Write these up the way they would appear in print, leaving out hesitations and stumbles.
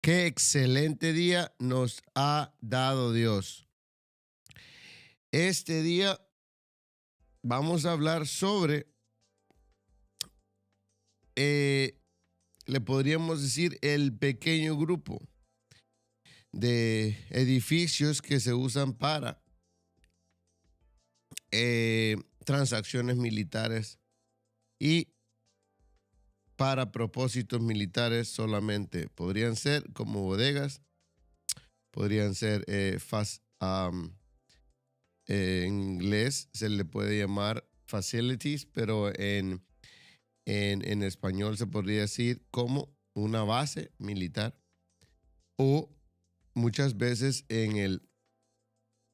Qué excelente día nos ha dado Dios. Este día vamos a hablar sobre, le podríamos decir, el pequeño grupo de edificios que se usan para transacciones militares y para propósitos militares solamente. Podrían ser como bodegas, podrían ser en inglés se le puede llamar facilities, pero en español se podría decir como una base militar, o muchas veces en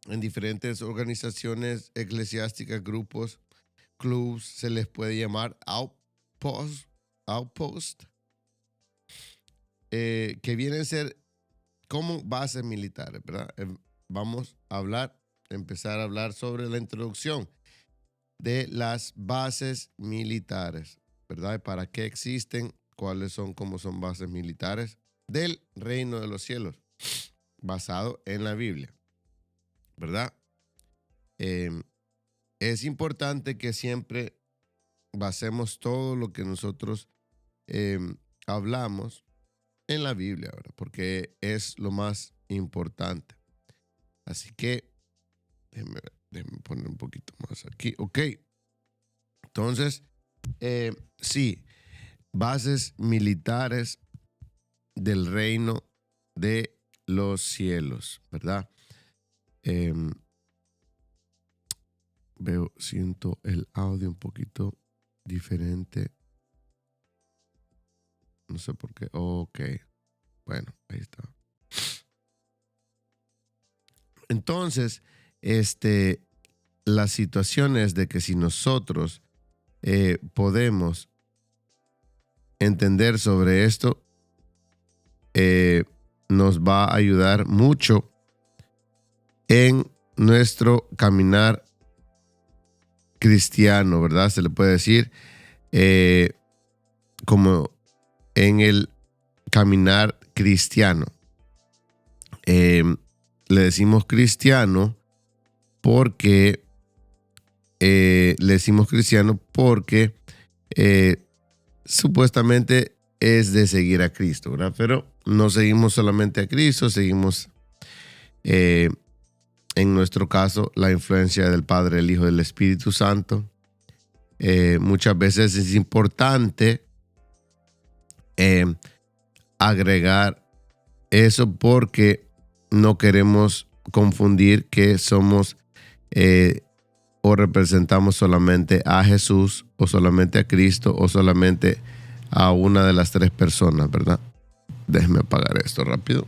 diferentes organizaciones eclesiásticas, grupos, clubs, se les puede llamar outpost, que vienen a ser como bases militares, ¿verdad? Vamos a empezar a hablar sobre la introducción de las bases militares, ¿verdad? ¿Para qué existen? ¿Cuáles son? ¿Cómo son bases militares del reino de los cielos? Basado en la Biblia, ¿verdad? Es importante que siempre basemos todo lo que nosotros hablamos en la Biblia, ¿verdad? Porque es lo más importante. Así que déjenme poner un poquito más aquí. Ok. Entonces, sí, bases militares del reino de los cielos, ¿verdad? Siento el audio un poquito diferente. No sé por qué. Ok. Bueno, ahí está. Entonces, la situación es de que si nosotros podemos entender sobre esto, nos va a ayudar mucho en nuestro caminar cristiano, ¿verdad? Se le puede decir como en el caminar cristiano. Le decimos cristiano porque supuestamente es de seguir a Cristo, ¿verdad? Pero no seguimos solamente a Cristo, seguimos en nuestro caso la influencia del Padre, el Hijo, del Espíritu Santo. Muchas veces es importante agregar eso porque no queremos confundir que somos o representamos solamente a Jesús o solamente a Cristo o solamente a una de las tres personas, ¿verdad? Déjeme apagar esto rápido.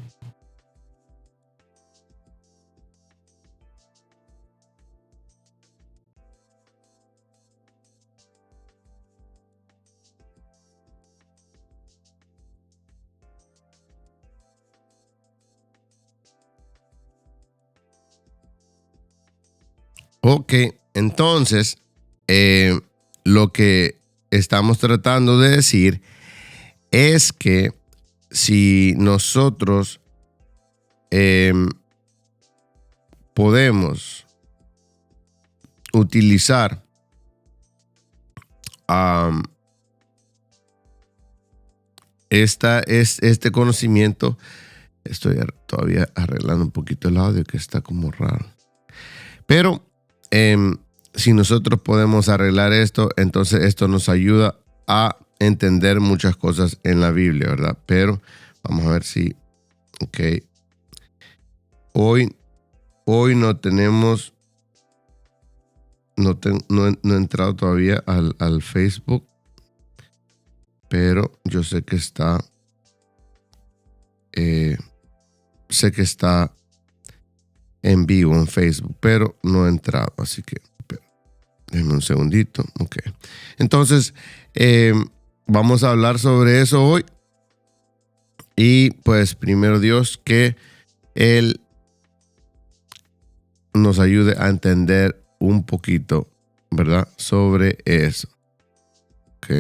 Ok, entonces, lo que estamos tratando de decir es que si nosotros podemos utilizar este conocimiento, estoy todavía arreglando un poquito el audio que está como raro, pero si nosotros podemos arreglar esto, entonces esto nos ayuda a entender muchas cosas en la Biblia, ¿verdad? Pero vamos a ver si, ok, hoy no tenemos, no he entrado todavía al Facebook, pero yo sé que está, en vivo en Facebook, pero no he entrado, así que déjenme un segundito. Ok. Entonces, vamos a hablar sobre eso hoy. Y pues, primero Dios, que Él nos ayude a entender un poquito, ¿verdad? Sobre eso. Ok.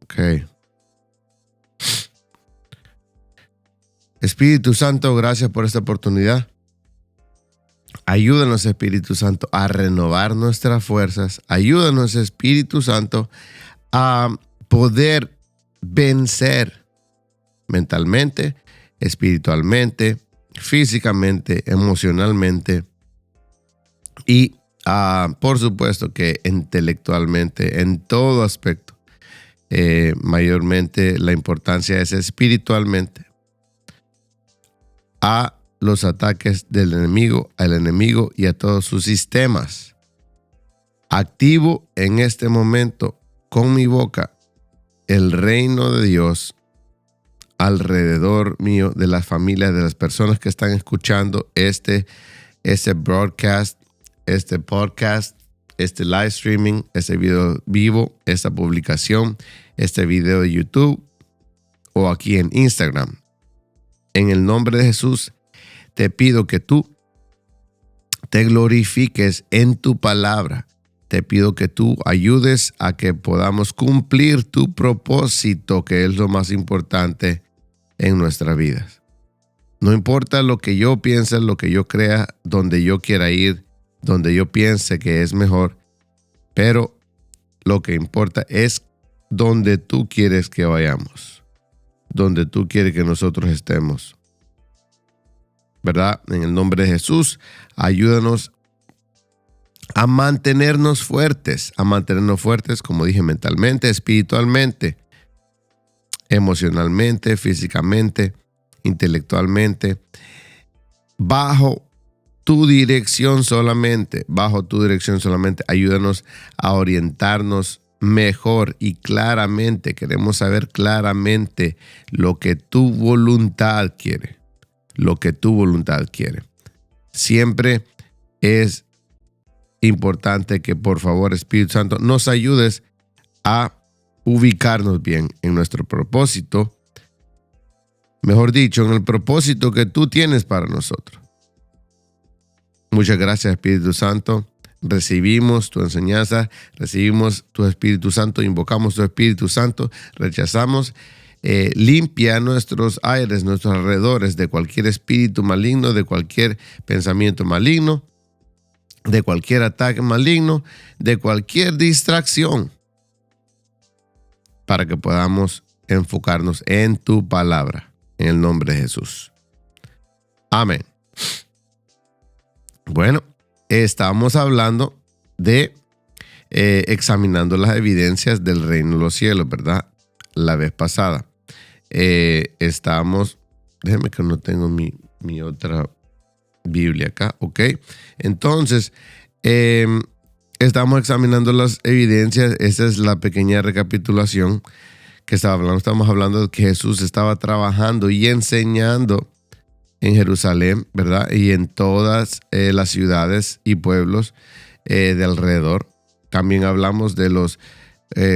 Ok. Espíritu Santo, gracias por esta oportunidad. Ayúdanos, Espíritu Santo, a renovar nuestras fuerzas. Ayúdanos, Espíritu Santo, a poder vencer mentalmente, espiritualmente, físicamente, emocionalmente y, por supuesto, que intelectualmente, en todo aspecto. Mayormente la importancia es espiritualmente a los ataques del enemigo, al enemigo y a todos sus sistemas. Activo en este momento con mi boca el reino de Dios alrededor mío, de las familias, de las personas que están escuchando este broadcast, este podcast, este live streaming, este video vivo, esta publicación, este video de YouTube o aquí en Instagram. En el nombre de Jesús, te pido que tú te glorifiques en tu palabra. Te pido que tú ayudes a que podamos cumplir tu propósito, que es lo más importante en nuestras vidas. No importa lo que yo piense, lo que yo crea, donde yo quiera ir, donde yo piense que es mejor, pero lo que importa es donde tú quieres que vayamos, donde tú quieres que nosotros estemos. ¿Verdad? En el nombre de Jesús, ayúdanos a mantenernos fuertes, como dije, mentalmente, espiritualmente, emocionalmente, físicamente, intelectualmente, bajo tu dirección solamente. Ayúdanos a orientarnos mejor y claramente. Queremos saber claramente lo que tu voluntad quiere. Siempre es importante que, por favor, Espíritu Santo, nos ayudes a ubicarnos bien en nuestro propósito. Mejor dicho, en el propósito que tú tienes para nosotros. Muchas gracias, Espíritu Santo. Recibimos tu enseñanza, recibimos tu Espíritu Santo, invocamos tu Espíritu Santo, rechazamos, limpia nuestros aires, nuestros alrededores de cualquier espíritu maligno, de cualquier pensamiento maligno, de cualquier ataque maligno, de cualquier distracción, para que podamos enfocarnos en tu palabra, en el nombre de Jesús. Amén. Bueno, estamos hablando de examinando las evidencias del reino de los cielos, ¿verdad? La vez pasada. Déjeme que no tengo mi otra Biblia acá, ¿ok? Entonces, estamos examinando las evidencias. Esta es la pequeña recapitulación que estamos hablando de que Jesús estaba trabajando y enseñando en Jerusalén, ¿verdad? Y en todas las ciudades y pueblos de alrededor. También hablamos de los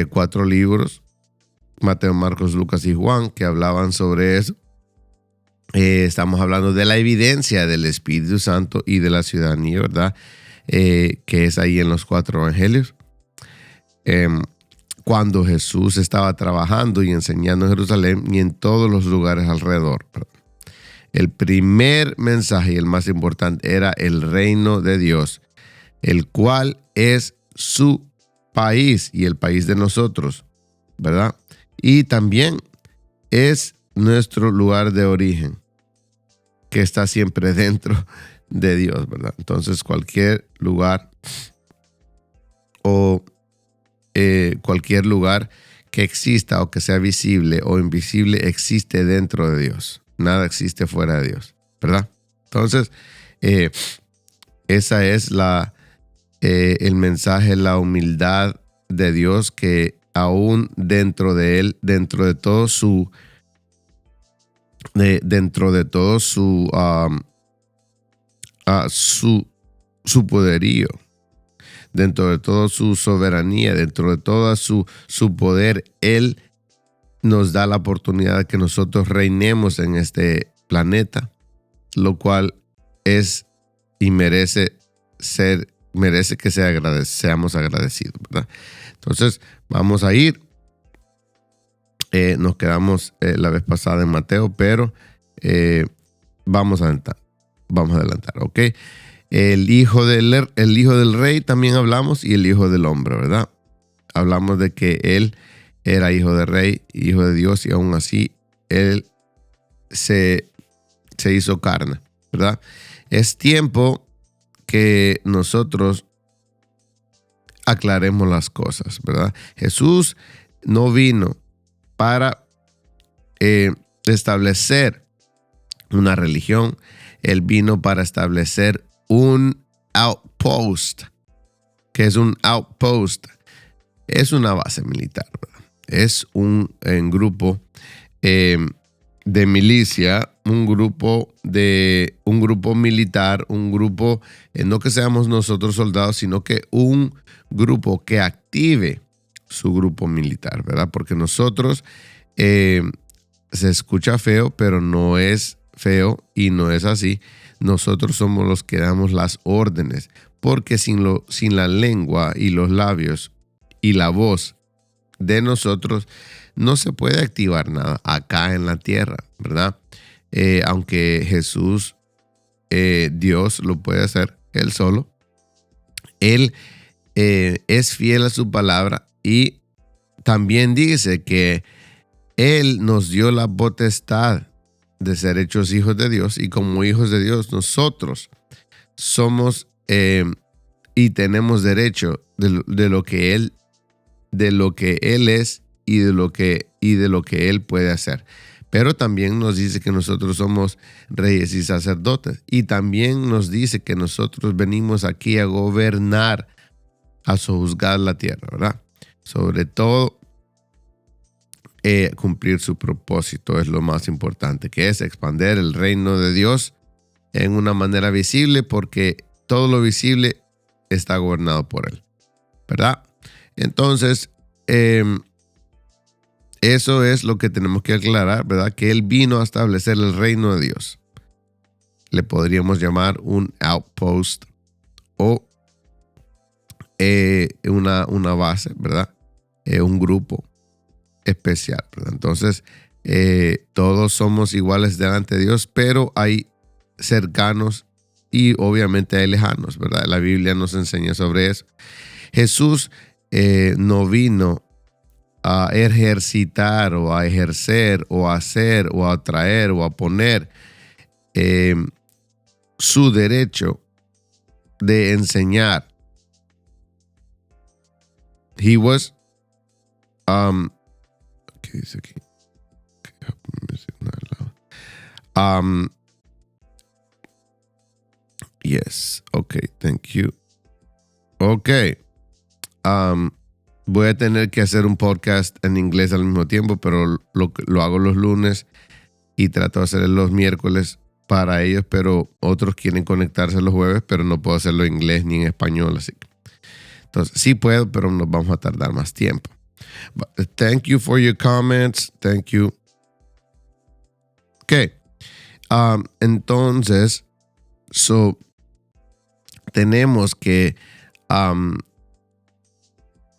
4 libros, Mateo, Marcos, Lucas y Juan, que hablaban sobre eso. Estamos hablando de la evidencia del Espíritu Santo y de la ciudadanía, ¿verdad? Que es ahí en los 4 evangelios. Cuando Jesús estaba trabajando y enseñando en Jerusalén y en todos los lugares alrededor, ¿verdad? El primer mensaje y el más importante era el reino de Dios, el cual es su país y el país de nosotros, ¿verdad? Y también es nuestro lugar de origen, que está siempre dentro de Dios, ¿verdad? Entonces, cualquier lugar o cualquier lugar que exista o que sea visible o invisible existe dentro de Dios. Nada existe fuera de Dios, ¿verdad? Entonces, esa es el mensaje, la humildad de Dios, que aún dentro de él, dentro de todo su poderío, dentro de toda su soberanía, dentro de todo su poder, él nos da la oportunidad de que nosotros reinemos en este planeta, lo cual es y merece que seamos agradecidos, ¿verdad? Entonces, vamos a ir. Nos quedamos la vez pasada en Mateo, pero Vamos a adelantar, ¿ok? El hijo del rey también hablamos, y el hijo del hombre, ¿verdad? Hablamos de que él era hijo de rey, hijo de Dios, y aún así él se hizo carne, ¿verdad? Es tiempo que nosotros aclaremos las cosas, ¿verdad? Jesús no vino para establecer una religión. Él vino para establecer un outpost. ¿Qué es un outpost? Es una base militar, ¿verdad? Es un grupo de milicia, un grupo militar, un grupo, no que seamos nosotros soldados, sino que un grupo que active su grupo militar, ¿verdad? Porque nosotros, se escucha feo, pero no es feo y no es así. Nosotros somos los que damos las órdenes, porque sin la lengua y los labios y la voz de nosotros no se puede activar nada acá en la tierra, ¿verdad? Aunque Jesús, Dios, lo puede hacer él solo. Él es fiel a su palabra, y también dice que él nos dio la potestad de ser hechos hijos de Dios, y como hijos de Dios nosotros somos y tenemos derecho de lo que él es y de lo que él puede hacer. Pero también nos dice que nosotros somos reyes y sacerdotes, y también nos dice que nosotros venimos aquí a gobernar, a sojuzgar la tierra, ¿verdad? Sobre todo, cumplir su propósito es lo más importante, que es expandir el reino de Dios en una manera visible, porque todo lo visible está gobernado por él, ¿verdad? Entonces, eso es lo que tenemos que aclarar, ¿verdad? Que él vino a establecer el reino de Dios. Le podríamos llamar un outpost o una base, ¿verdad? Un grupo especial, ¿verdad? Entonces, todos somos iguales delante de Dios, pero hay cercanos y obviamente hay lejanos, ¿verdad? La Biblia nos enseña sobre eso. Jesús no vino a ejercitar o a ejercer o a hacer o a traer o a poner su derecho de enseñar. He was ¿qué dice aquí? Yes, okay, thank you. Okay. Voy a tener que hacer un podcast en inglés al mismo tiempo, pero lo hago los lunes y trato de hacerlo los miércoles para ellos, pero otros quieren conectarse los jueves, pero no puedo hacerlo en inglés ni en español, así que. Entonces, sí puedo, pero nos vamos a tardar más tiempo. But thank you for your comments. Thank you. Okay. Entonces, tenemos que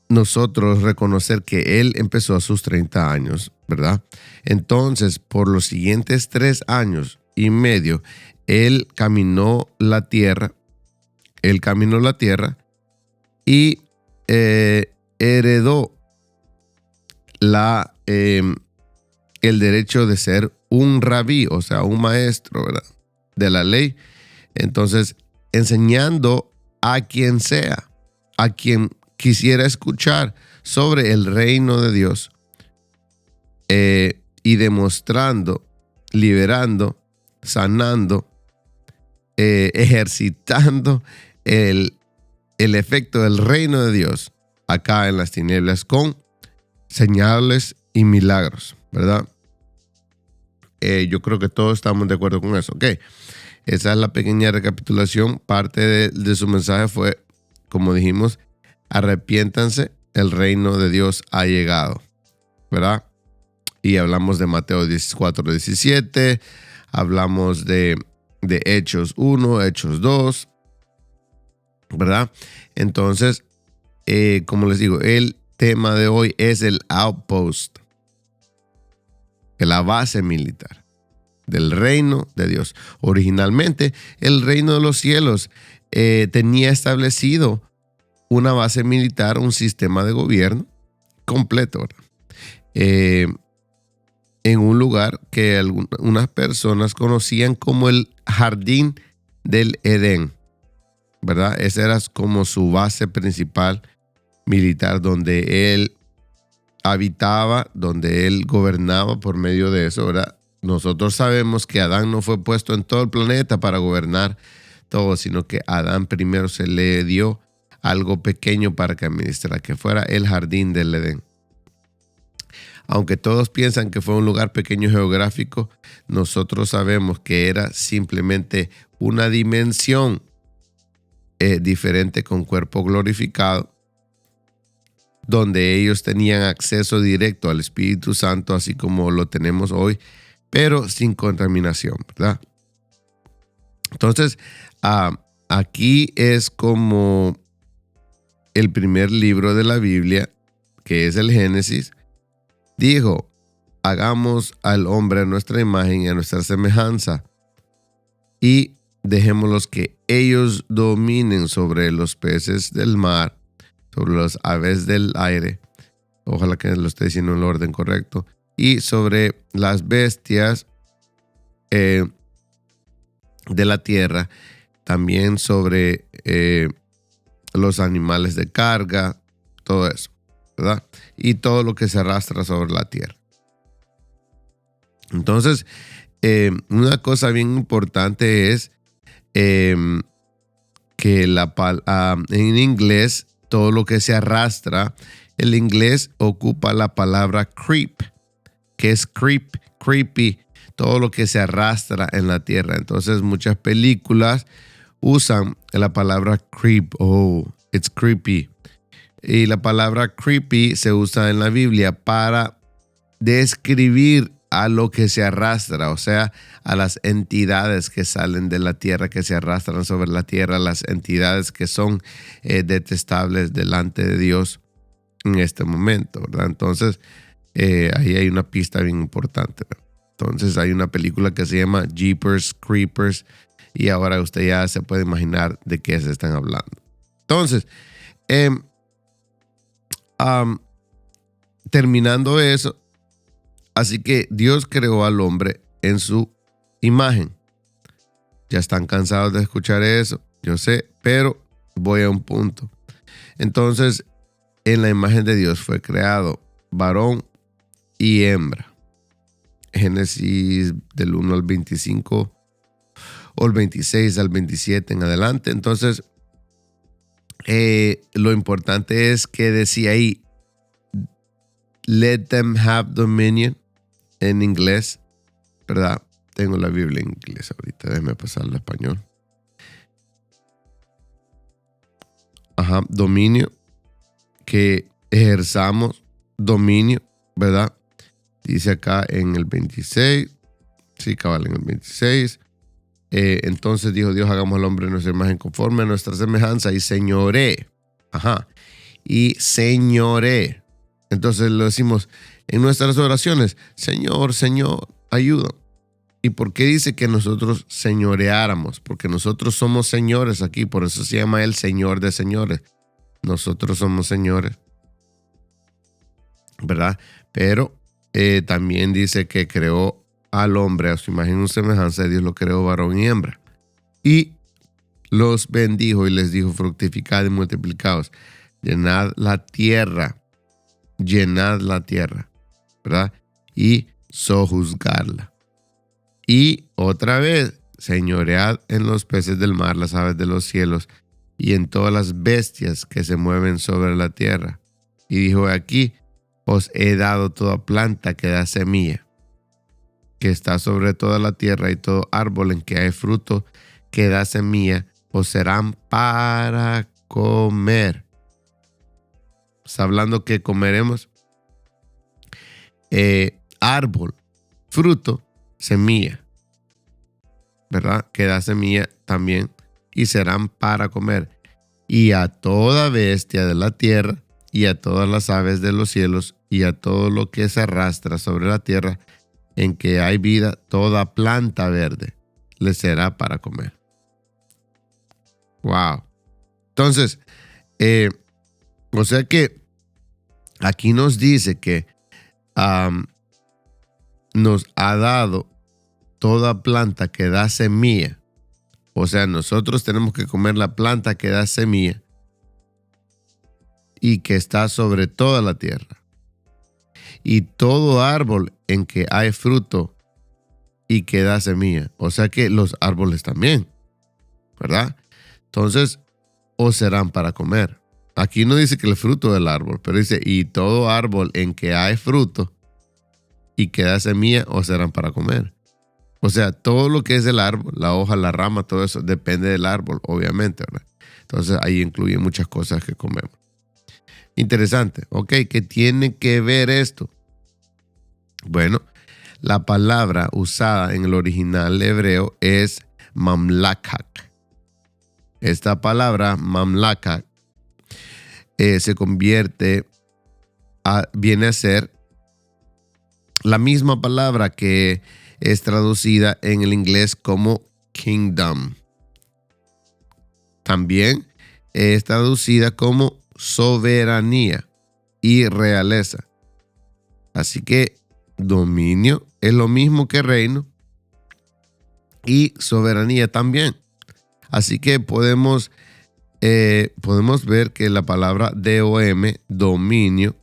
nosotros reconocer que él empezó a sus 30 años, ¿verdad? Entonces, por los siguientes 3 años y medio, él caminó la tierra. Y heredó el derecho de ser un rabí, o sea, un maestro, ¿verdad?, de la ley. Entonces, enseñando a quien sea, a quien quisiera escuchar sobre el reino de Dios, y demostrando, liberando, sanando, ejercitando el efecto del reino de Dios acá en las tinieblas con señales y milagros, ¿verdad? Yo creo que todos estamos de acuerdo con eso. Ok, esa es la pequeña recapitulación. Parte de su mensaje fue, como dijimos, arrepiéntanse, el reino de Dios ha llegado, ¿verdad? Y hablamos de Mateo 4:17, hablamos de Hechos 1, Hechos 2, ¿verdad? Entonces, como les digo, el tema de hoy es el outpost, la base militar. del reino de Dios. Originalmente, el reino de los cielos tenía establecido una base militar, un sistema de gobierno completo, en un lugar que algunas personas conocían como el Jardín del Edén, ¿verdad? Esa era como su base principal militar, donde él habitaba, donde él gobernaba por medio de eso, ¿verdad? Nosotros sabemos que Adán no fue puesto en todo el planeta para gobernar todo, sino que a Adán primero se le dio algo pequeño para que administrara, que fuera el Jardín del Edén. Aunque todos piensan que fue un lugar pequeño geográfico, nosotros sabemos que era simplemente una dimensión diferente con cuerpo glorificado, donde ellos tenían acceso directo al Espíritu Santo, así como lo tenemos hoy, pero sin contaminación, ¿verdad? Entonces, aquí es como el primer libro de la Biblia, que es el Génesis, dijo: hagamos al hombre a nuestra imagen y a nuestra semejanza, y dejémoslos que ellos dominen sobre los peces del mar, sobre las aves del aire, ojalá que lo esté diciendo en el orden correcto, y sobre las bestias de la tierra, también sobre los animales de carga, todo eso, ¿verdad? Y todo lo que se arrastra sobre la tierra. Entonces, una cosa bien importante es que en inglés, todo lo que se arrastra, el inglés ocupa la palabra creep, que es creepy, todo lo que se arrastra en la tierra. Entonces, muchas películas usan la palabra creep. Oh, it's creepy. Y la palabra creepy se usa en la Biblia para describir a lo que se arrastra, o sea, a las entidades que salen de la tierra, que se arrastran sobre la tierra, las entidades que son detestables delante de Dios en este momento, ¿verdad? Entonces, ahí hay una pista bien importante, ¿verdad? Entonces, hay una película que se llama Jeepers Creepers, y ahora usted ya se puede imaginar de qué se están hablando. Entonces, terminando eso, así que Dios creó al hombre en su imagen. Ya están cansados de escuchar eso, yo sé, pero voy a un punto. Entonces, en la imagen de Dios fue creado varón y hembra. Génesis del 1 al 25 o el 26 al 27 en adelante. Entonces, lo importante es que decía ahí, let them have dominion, en inglés, ¿verdad? Tengo la Biblia en inglés ahorita, déjeme pasarla al español. Dominio, que ejerzamos dominio, ¿verdad? Dice acá en el 26, sí, cabal, en el 26. Entonces dijo Dios: hagamos al hombre en nuestra imagen conforme a nuestra semejanza y señoré. Y señoré. Entonces lo decimos en nuestras oraciones: Señor, Señor, ayuda. ¿Y por qué dice que nosotros señoreáramos? Porque nosotros somos señores aquí, por eso se llama el Señor de señores. Nosotros somos señores, ¿verdad? Pero también dice que creó al hombre a su imagen y semejanza. Dios lo creó varón y hembra. Y los bendijo y les dijo: fructificad y multiplicaos, llenad la tierra, ¿verdad? Y sojuzgarla. Y otra vez, señoread en los peces del mar, las aves de los cielos y en todas las bestias que se mueven sobre la tierra. Y dijo: aquí os he dado toda planta que da semilla, que está sobre toda la tierra, y todo árbol en que hay fruto que da semilla, os serán para comer. Está hablando que comeremos árbol, fruto, semilla, ¿verdad? Que da semilla también, y serán para comer. Y a toda bestia de la tierra, y a todas las aves de los cielos, y a todo lo que se arrastra sobre la tierra, en que hay vida, toda planta verde le será para comer. Wow. Entonces, o sea que aquí nos dice que nos ha dado toda planta que da semilla. O sea, nosotros tenemos que comer la planta que da semilla y que está sobre toda la tierra. Y todo árbol en que hay fruto y que da semilla. O sea que los árboles también, ¿verdad? Entonces, os serán para comer. Aquí no dice que el fruto del árbol, pero dice, y todo árbol en que hay fruto y que da semilla, os serán para comer. O sea, todo lo que es el árbol, la hoja, la rama, todo eso, depende del árbol, obviamente, ¿verdad? Entonces, ahí incluye muchas cosas que comemos. Interesante. Ok, ¿qué tiene que ver esto? Bueno, la palabra usada en el original hebreo es mamlakak. Esta palabra, mamlakak, se convierte, viene a ser la misma palabra que es traducida en el inglés como kingdom. También es traducida como soberanía y realeza. Así que dominio es lo mismo que reino y soberanía también. Así que podemos ver que la palabra DOM, dominio,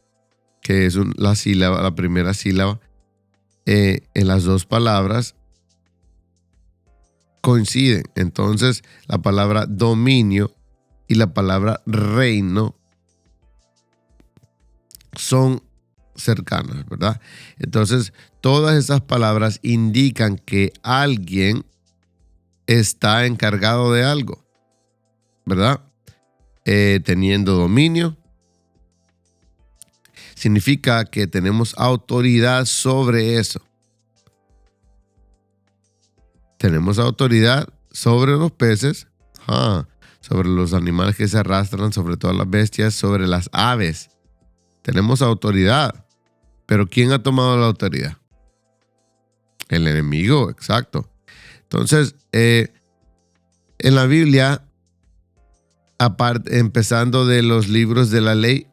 que es la primera sílaba, en las dos palabras coinciden. Entonces, la palabra dominio y la palabra reino son cercanas, ¿verdad? Entonces, todas esas palabras indican que alguien está encargado de algo, ¿verdad? Teniendo dominio, significa que tenemos autoridad sobre eso. Tenemos autoridad sobre los peces, sobre los animales que se arrastran, sobre todas las bestias, sobre las aves. Tenemos autoridad. Pero ¿quién ha tomado la autoridad? El enemigo, exacto. Entonces, en la Biblia, empezando de los libros de la ley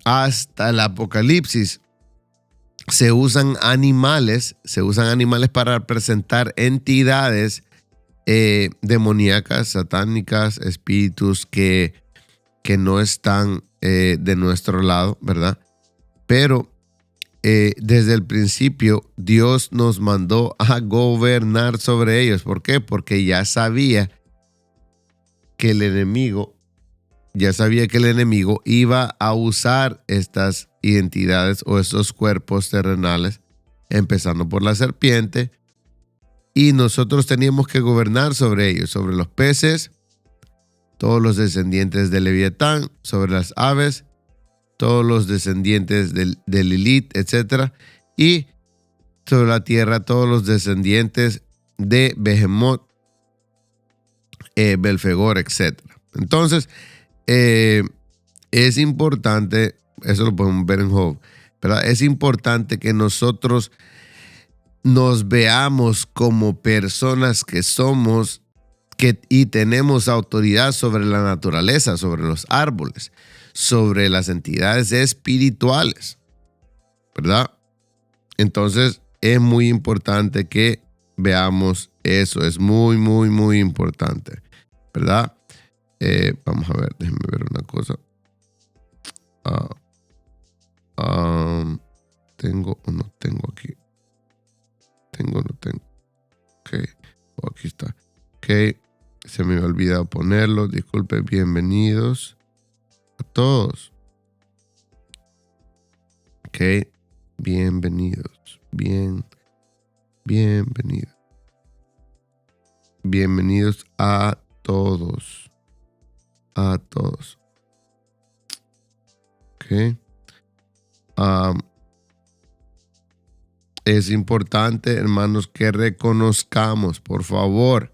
hasta el Apocalipsis, se usan animales para representar entidades demoníacas, satánicas, espíritus que no están de nuestro lado, ¿verdad? Pero desde el principio Dios nos mandó a gobernar sobre ellos. ¿Por qué? Porque ya sabía que el enemigo iba a usar estas identidades o estos cuerpos terrenales, empezando por la serpiente, y nosotros teníamos que gobernar sobre ellos, sobre los peces, todos los descendientes de Leviatán, sobre las aves, todos los descendientes de Lilith, etc. Y sobre la tierra, todos los descendientes de Behemoth, Belfegor, etc. Entonces, es importante, eso lo podemos ver en Job, ¿verdad? Es importante que nosotros nos veamos como personas que somos y tenemos autoridad sobre la naturaleza, sobre los árboles, sobre las entidades espirituales, ¿verdad? Entonces es muy importante que veamos eso, es muy, muy, muy importante, ¿verdad? Vamos a ver, déjenme ver una cosa. ¿Tengo o no tengo aquí? ¿Tengo o no tengo? Ok, aquí está. Ok, se me había olvidado ponerlo. Disculpe, bienvenidos a todos. Ok, bienvenidos. Bienvenidos. Bienvenidos a todos. A todos. Ok. Es importante, hermanos, que reconozcamos, por favor,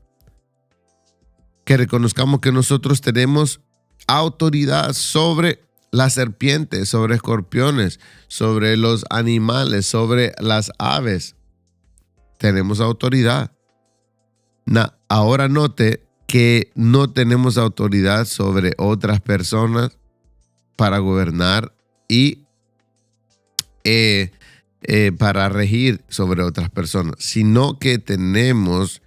que reconozcamos que nosotros tenemos autoridad sobre las serpientes, sobre escorpiones, sobre los animales, sobre las aves. Tenemos autoridad. Ahora note que no tenemos autoridad sobre otras personas para gobernar y para regir sobre otras personas, sino que tenemos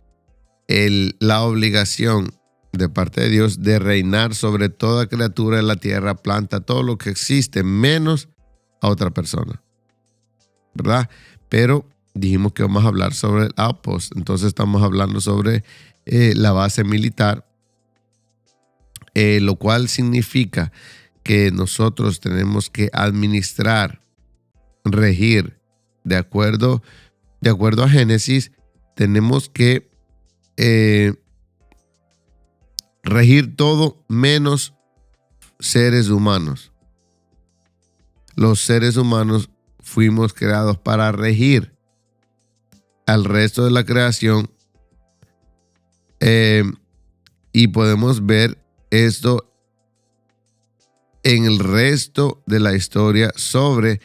la obligación de parte de Dios de reinar sobre toda criatura de la tierra, planta, todo lo que existe, menos a otra persona, ¿verdad? Pero dijimos que vamos a hablar sobre el outpost, entonces estamos hablando sobre la base militar, lo cual significa que nosotros tenemos que administrar, regir, de acuerdo a Génesis, tenemos que regir todo menos seres humanos. Los seres humanos fuimos creados para regir al resto de la creación, y podemos ver esto en el resto de la historia sobre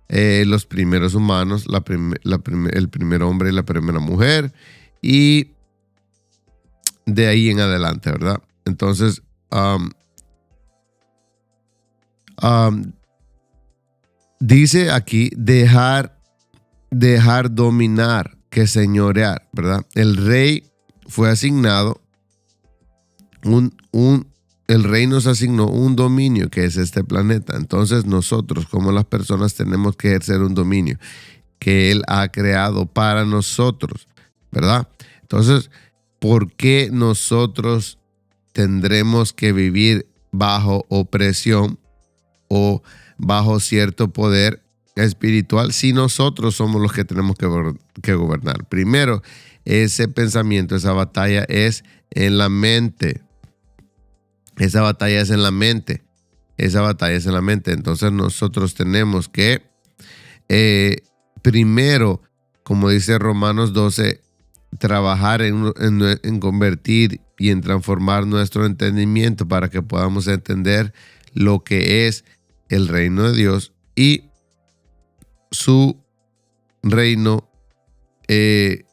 los primeros humanos, el primer hombre y la primera mujer, y de ahí en adelante, ¿verdad? Entonces, dice aquí dejar dominar, que señorear, ¿verdad? El rey fue asignado el rey nos asignó un dominio, que es este planeta. Entonces nosotros, como las personas, tenemos que ejercer un dominio que él ha creado para nosotros, ¿verdad? Entonces, ¿por qué nosotros tendremos que vivir bajo opresión o bajo cierto poder espiritual si nosotros somos los que tenemos que gobernar? Primero, ese pensamiento, esa batalla es en la mente. Esa batalla es en la mente. Entonces nosotros tenemos que primero, como dice Romanos 12, trabajar en convertir y en transformar nuestro entendimiento para que podamos entender lo que es el reino de Dios y su reino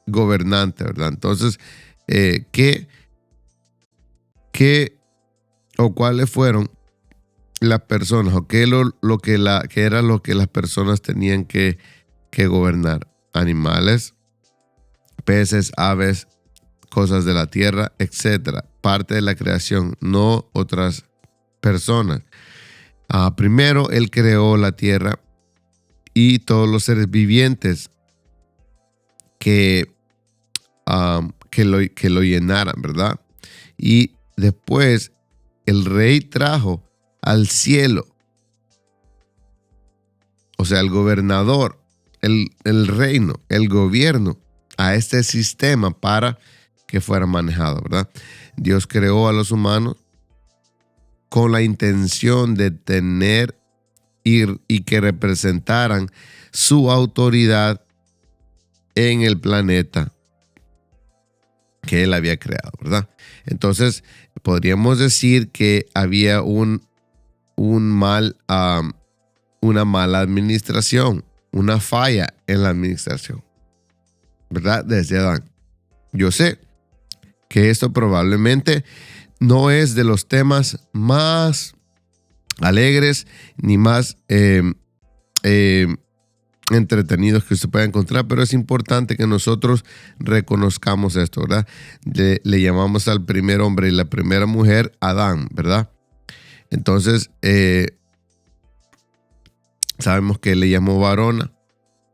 gobernante, ¿verdad? Entonces, ¿qué o cuáles fueron las personas o qué era lo que las personas tenían que gobernar? Animales, peces, aves, cosas de la tierra, etcétera. Parte de la creación, no otras personas. Primero, él creó la tierra y todos los seres vivientes que lo llenaran, ¿verdad? Y después el rey trajo al cielo, o sea, el gobernador, el reino, el gobierno, a este sistema para que fuera manejado, ¿verdad? Dios creó a los humanos con la intención de tener y que representaran su autoridad en el planeta que él había creado, ¿verdad? Entonces, podríamos decir que había una mala administración, una falla en la administración, ¿verdad? Desde Adán. Yo sé que esto probablemente no es de los temas más alegres ni más entretenidos que usted pueda encontrar, pero es importante que nosotros reconozcamos esto, ¿verdad? Le llamamos al primer hombre y la primera mujer Adán, ¿verdad? Entonces, sabemos que le llamó varona,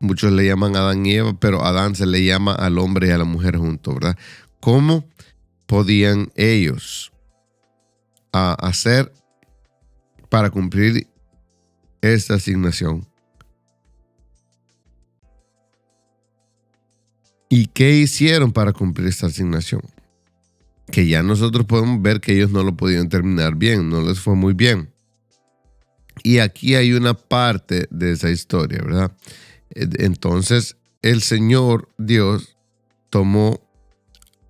muchos le llaman Adán y Eva, pero Adán se le llama al hombre y a la mujer juntos, ¿verdad? ¿Cómo podían ellos hacer para cumplir esta asignación? ¿Y qué hicieron para cumplir esta asignación? Que ya nosotros podemos ver que ellos no lo podían terminar bien, no les fue muy bien. Y aquí hay una parte de esa historia, ¿verdad? Entonces el Señor Dios tomó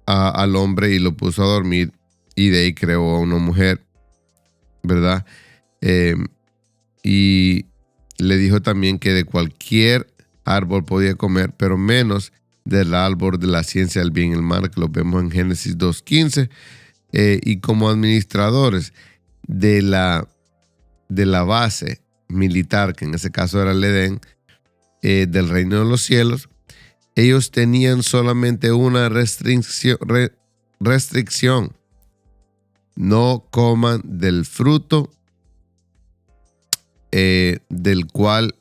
al hombre y lo puso a dormir y de ahí creó a una mujer, ¿verdad? y le dijo también que de cualquier árbol podía comer, pero menos del árbol de la ciencia del bien y el mal, que lo vemos en Génesis 2:15. Y como administradores de la base militar, que en ese caso era el Edén, del reino de los cielos, ellos tenían solamente una restricción. No coman del fruto del cual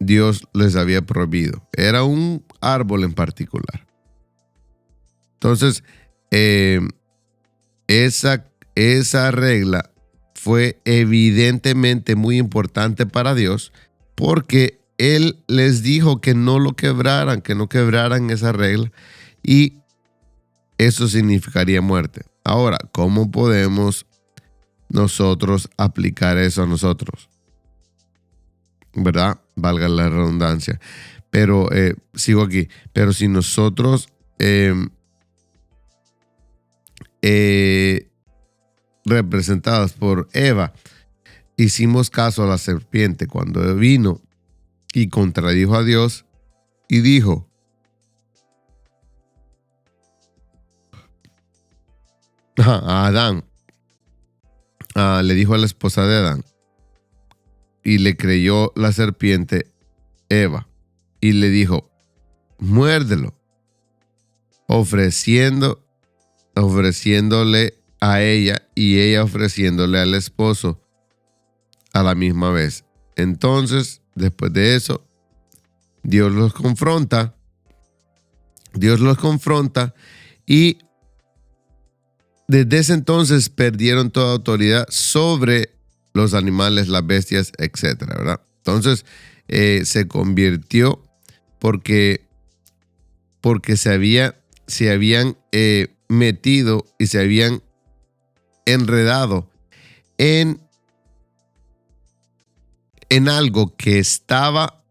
Dios les había prohibido. Era un árbol en particular. Entonces, esa regla fue evidentemente muy importante para Dios, porque Él les dijo que no lo quebraran, que no quebraran esa regla, y eso significaría muerte. Ahora, ¿cómo podemos nosotros aplicar eso a nosotros? ¿Verdad? Valga la redundancia. Pero sigo aquí. Pero si nosotros representados por Eva hicimos caso a la serpiente cuando vino y contradijo a Dios y dijo: a Adán, le dijo a la esposa de Adán, y le creyó la serpiente Eva y le dijo: muérdelo, ofreciéndole a ella y ella ofreciéndole al esposo a la misma vez. Entonces, después de eso, Dios los confronta y desde ese entonces perdieron toda autoridad sobre los animales, las bestias, etcétera, ¿verdad? Entonces, se convirtió porque se habían metido y se habían enredado en algo que estaba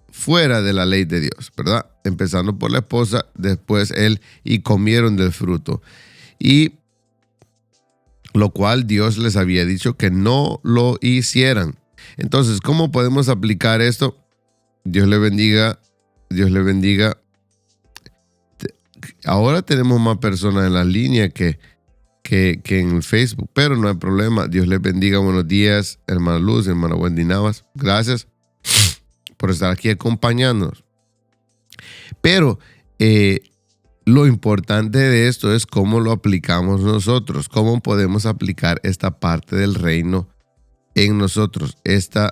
fuera de la ley de Dios, ¿verdad? Empezando por la esposa, después él, y comieron del fruto. Y lo cual Dios les había dicho que no lo hicieran. Entonces, ¿cómo podemos aplicar esto? Dios le bendiga. Dios le bendiga. Ahora tenemos más personas en la línea que en el Facebook, pero no hay problema. Dios les bendiga. Buenos días, hermana Luz, hermana Wendy Navas. Gracias por estar aquí acompañándonos. Pero lo importante de esto es cómo lo aplicamos nosotros, cómo podemos aplicar esta parte del reino en nosotros, este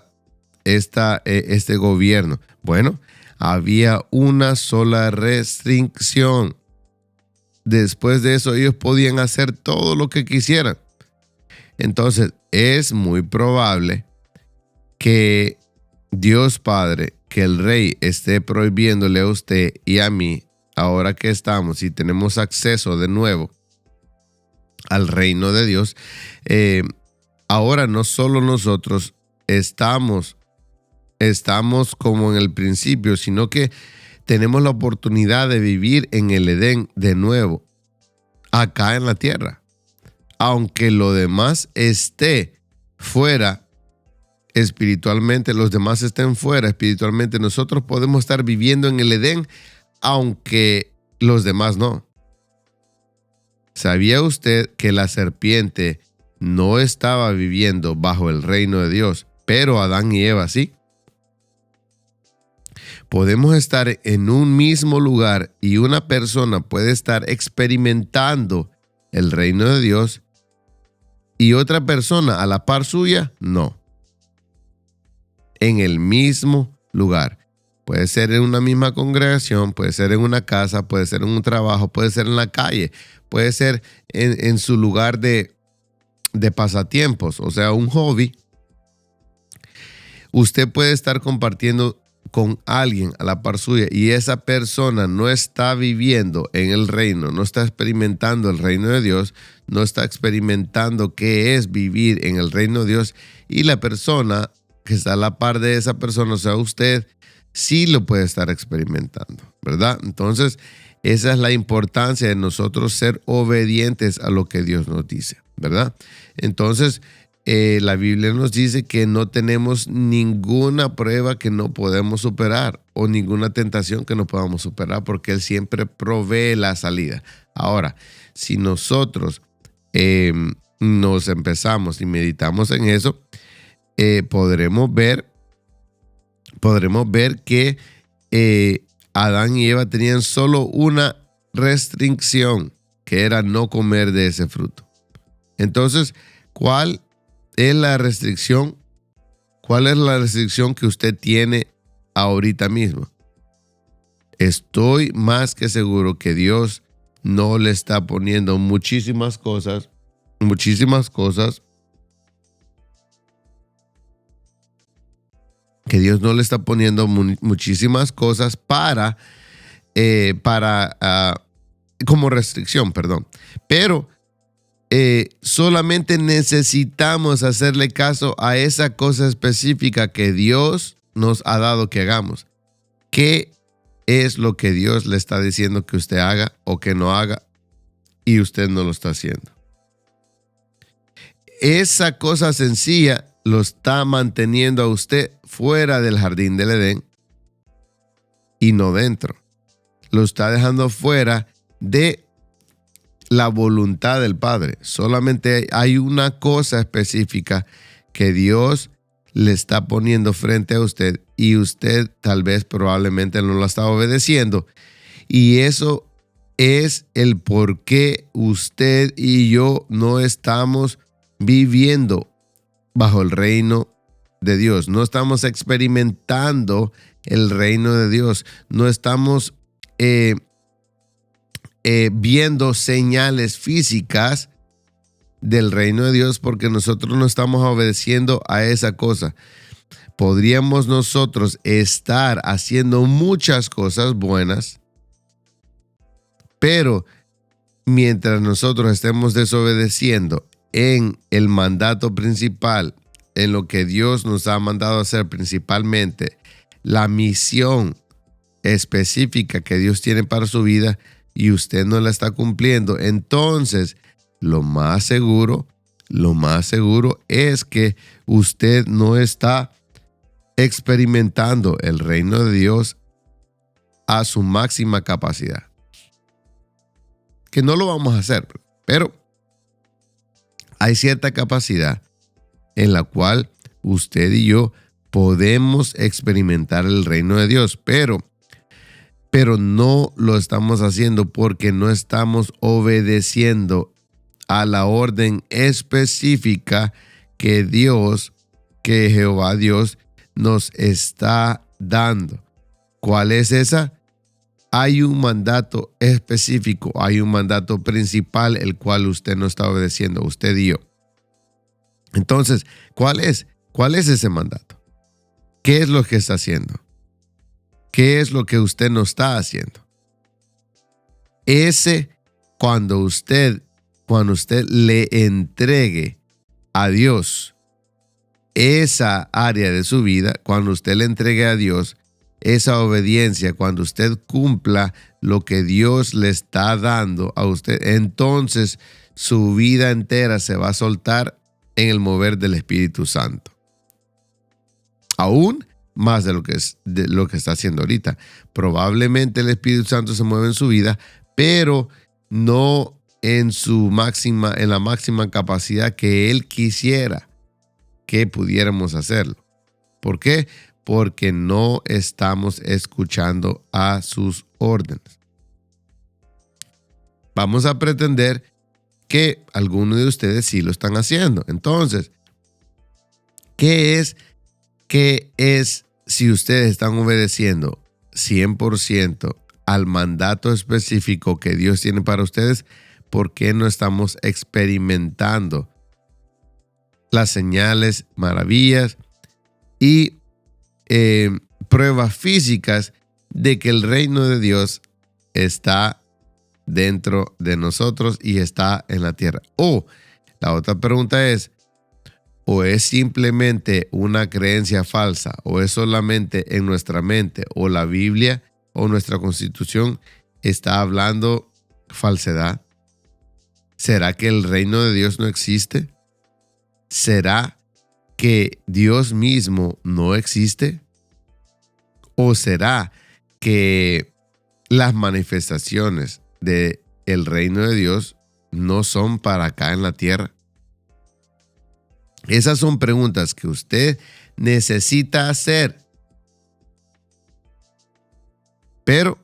gobierno. Bueno, había una sola restricción. Después de eso, ellos podían hacer todo lo que quisieran. Entonces, es muy probable que Dios Padre, que el Rey esté prohibiéndole a usted y a mí, ahora que estamos y tenemos acceso de nuevo al reino de Dios, ahora no solo nosotros estamos como en el principio, sino que tenemos la oportunidad de vivir en el Edén de nuevo, acá en la tierra. Aunque lo demás esté fuera espiritualmente, los demás estén fuera espiritualmente, nosotros podemos estar viviendo en el Edén, aunque los demás no. ¿Sabía usted que la serpiente no estaba viviendo bajo el reino de Dios, pero Adán y Eva sí? Podemos estar en un mismo lugar y una persona puede estar experimentando el reino de Dios y otra persona a la par suya, no. En el mismo lugar. Puede ser en una misma congregación, puede ser en una casa, puede ser en un trabajo, puede ser en la calle, puede ser en su lugar de pasatiempos, o sea, un hobby. Usted puede estar compartiendo con alguien a la par suya y esa persona no está viviendo en el reino, no está experimentando el reino de Dios, no está experimentando qué es vivir en el reino de Dios, y la persona que está a la par de esa persona, o sea, usted, sí lo puede estar experimentando, ¿verdad? Entonces, esa es la importancia de nosotros ser obedientes a lo que Dios nos dice, ¿verdad? Entonces, la Biblia nos dice que no tenemos ninguna prueba que no podemos superar o ninguna tentación que no podamos superar, porque Él siempre provee la salida. Ahora, si nosotros nos empezamos y meditamos en eso, podremos ver que Adán y Eva tenían solo una restricción, que era no comer de ese fruto. Entonces, ¿cuál es la restricción? ¿Cuál es la restricción que usted tiene ahorita mismo? Estoy más que seguro que Dios no le está poniendo muchísimas cosas, que Dios no le está poniendo muchísimas cosas como restricción, perdón. Pero solamente necesitamos hacerle caso a esa cosa específica que Dios nos ha dado que hagamos. ¿Qué es lo que Dios le está diciendo que usted haga o que no haga y usted no lo está haciendo? Esa cosa sencilla lo está manteniendo a usted fuera del jardín del Edén y no dentro. Lo está dejando fuera de la voluntad del Padre. Solamente hay una cosa específica que Dios le está poniendo frente a usted y usted tal vez probablemente no la está obedeciendo. Y eso es el por qué usted y yo no estamos viviendo bajo el reino de Dios. No estamos experimentando el reino de Dios. No estamos viendo señales físicas del reino de Dios porque nosotros no estamos obedeciendo a esa cosa. Podríamos nosotros estar haciendo muchas cosas buenas, pero mientras nosotros estemos desobedeciendo en el mandato principal, en lo que Dios nos ha mandado hacer principalmente, la misión específica que Dios tiene para su vida, y usted no la está cumpliendo, entonces lo más seguro es que usted no está experimentando el reino de Dios a su máxima capacidad. Que no lo vamos a hacer, pero hay cierta capacidad en la cual usted y yo podemos experimentar el reino de Dios, pero no lo estamos haciendo porque no estamos obedeciendo a la orden específica que Jehová Dios nos está dando. ¿Cuál es esa? Hay un mandato específico, hay un mandato principal el cual usted no está obedeciendo, usted y yo. Entonces, ¿cuál es? ¿Cuál es ese mandato? ¿Qué es lo que está haciendo? ¿Qué es lo que usted no está haciendo? Cuando usted le entregue a Dios esa área de su vida, cuando usted le entregue a Dios esa obediencia, cuando usted cumpla lo que Dios le está dando a usted, entonces su vida entera se va a soltar en el mover del Espíritu Santo. Aún más de lo que está haciendo ahorita. Probablemente el Espíritu Santo se mueve en su vida, pero no en la máxima capacidad que Él quisiera que pudiéramos hacerlo. ¿Por qué? Porque no estamos escuchando a sus órdenes. Vamos a pretender que algunos de ustedes sí lo están haciendo. Entonces, ¿qué es si ustedes están obedeciendo 100% al mandato específico que Dios tiene para ustedes? ¿Por qué no estamos experimentando las señales, maravillas y pruebas físicas de que el reino de Dios está dentro de nosotros y está en la tierra? O la otra pregunta es, ¿o es simplemente una creencia falsa? ¿O es solamente en nuestra mente? ¿O la Biblia o nuestra Constitución está hablando falsedad? ¿Será que el reino de Dios no existe? ¿Será que Dios mismo no existe? ¿O será que las manifestaciones del reino de Dios no son para acá en la tierra? Esas son preguntas que usted necesita hacer. Pero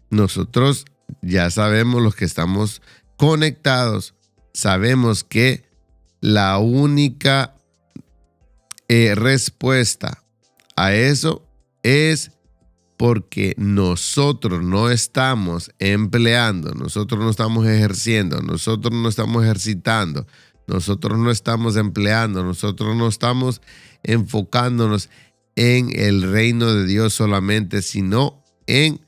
nosotros ya sabemos, los que estamos conectados, sabemos que la única respuesta a eso es porque nosotros no estamos empleando, nosotros no estamos ejerciendo, nosotros no estamos ejercitando, nosotros no estamos empleando, nosotros no estamos enfocándonos en el reino de Dios solamente, sino en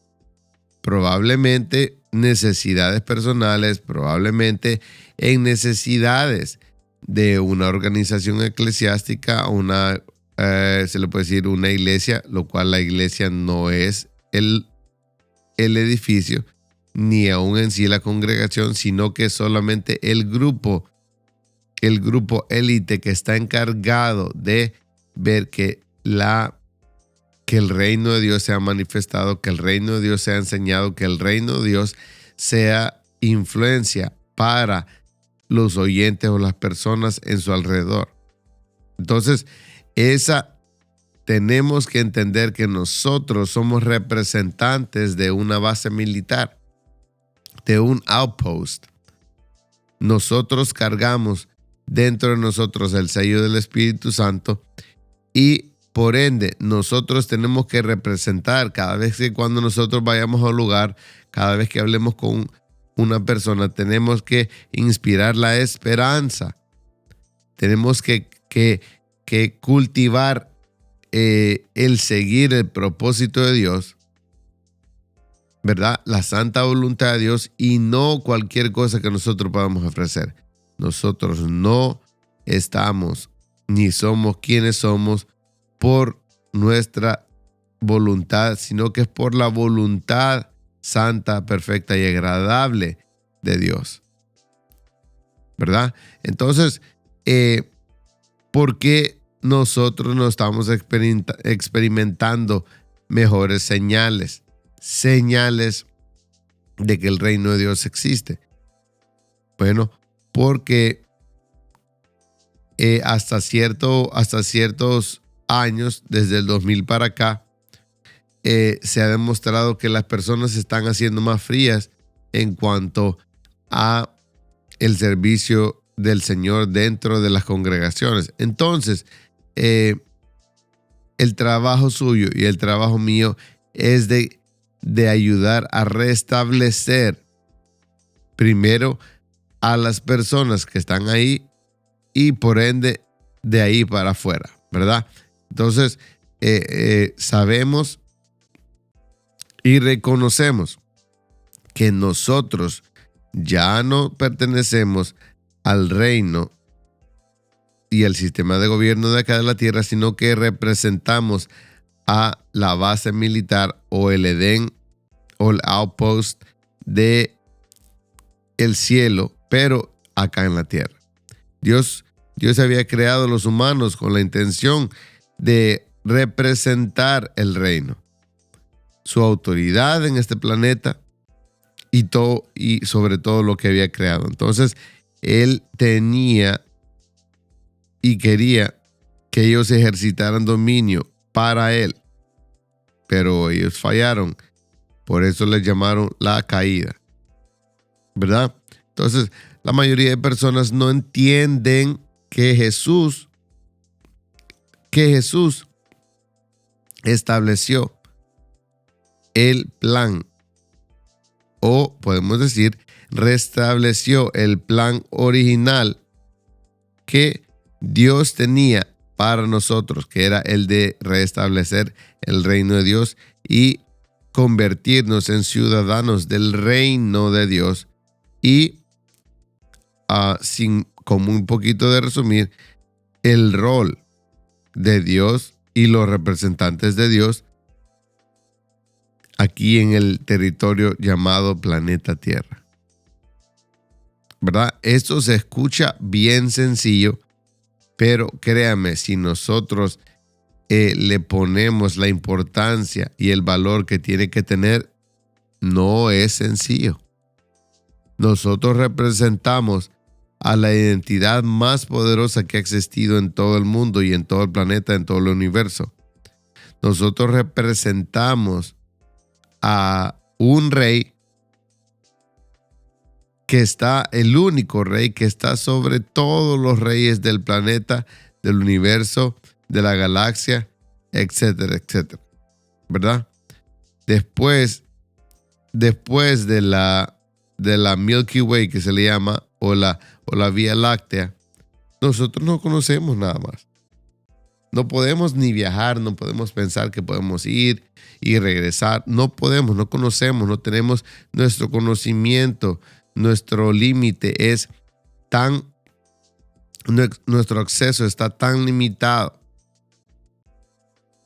probablemente necesidades personales, probablemente en necesidades de una organización eclesiástica, se le puede decir una iglesia, lo cual la iglesia no es el edificio, ni aún en sí la congregación, sino que solamente el grupo élite que está encargado de ver que el reino de Dios sea manifestado, que el reino de Dios sea enseñado, que el reino de Dios sea influencia para los oyentes o las personas en su alrededor. Entonces, tenemos que entender que nosotros somos representantes de una base militar, de un outpost. Nosotros cargamos dentro de nosotros el sello del Espíritu Santo y por ende nosotros tenemos que representar cada vez que cuando nosotros vayamos a un lugar, cada vez que hablemos con una persona, tenemos que inspirar la esperanza. Tenemos que cultivar el seguir el propósito de Dios, ¿verdad? La santa voluntad de Dios y no cualquier cosa que nosotros podamos ofrecer. Nosotros no estamos ni somos quienes somos por nuestra voluntad, sino que es por la voluntad santa, perfecta y agradable de Dios, ¿verdad? Entonces, ¿por qué nosotros no estamos experimentando mejores señales de que el reino de Dios existe? Bueno, porque hasta ciertos años, desde el 2000 para acá, se ha demostrado que las personas se están haciendo más frías en cuanto a el servicio del Señor dentro de las congregaciones. Entonces, el trabajo suyo y el trabajo mío es de ayudar a restablecer primero a las personas que están ahí y por ende de ahí para afuera, ¿verdad? Entonces, sabemos y reconocemos que nosotros ya no pertenecemos al reino y al sistema de gobierno de acá de la tierra, sino que representamos a la base militar o el Edén o el outpost de el cielo, pero acá en la tierra. Dios había creado a los humanos con la intención de representar el reino, su autoridad en este planeta y sobre todo lo que había creado. Entonces, Él tenía y quería que ellos ejercitaran dominio para Él, pero ellos fallaron. Por eso les llamaron la caída, ¿verdad? Entonces, la mayoría de personas no entienden que Jesús estableció el plan, o podemos decir, restableció el plan original que Dios tenía para nosotros, que era el de restablecer el reino de Dios y convertirnos en ciudadanos del reino de Dios. Y como un poquito de resumir, el rol de Dios y los representantes de Dios aquí en el territorio llamado planeta Tierra, ¿verdad? Esto se escucha bien sencillo, Pero créame, si nosotros le ponemos la importancia y el valor que tiene que tener, no es sencillo. Nosotros representamos a la identidad más poderosa que ha existido en todo el mundo y en todo el planeta, en todo el universo. Nosotros representamos a un rey que está, el único rey que está sobre todos los reyes del planeta, del universo, de la galaxia, etcétera, etcétera. ¿Verdad? Después de la Milky Way, que se le llama, o la Vía Láctea, nosotros no conocemos nada más. No podemos ni viajar, no podemos pensar que podemos ir y regresar. No podemos, no conocemos, no tenemos nuestro conocimiento. Nuestro límite es nuestro acceso está tan limitado.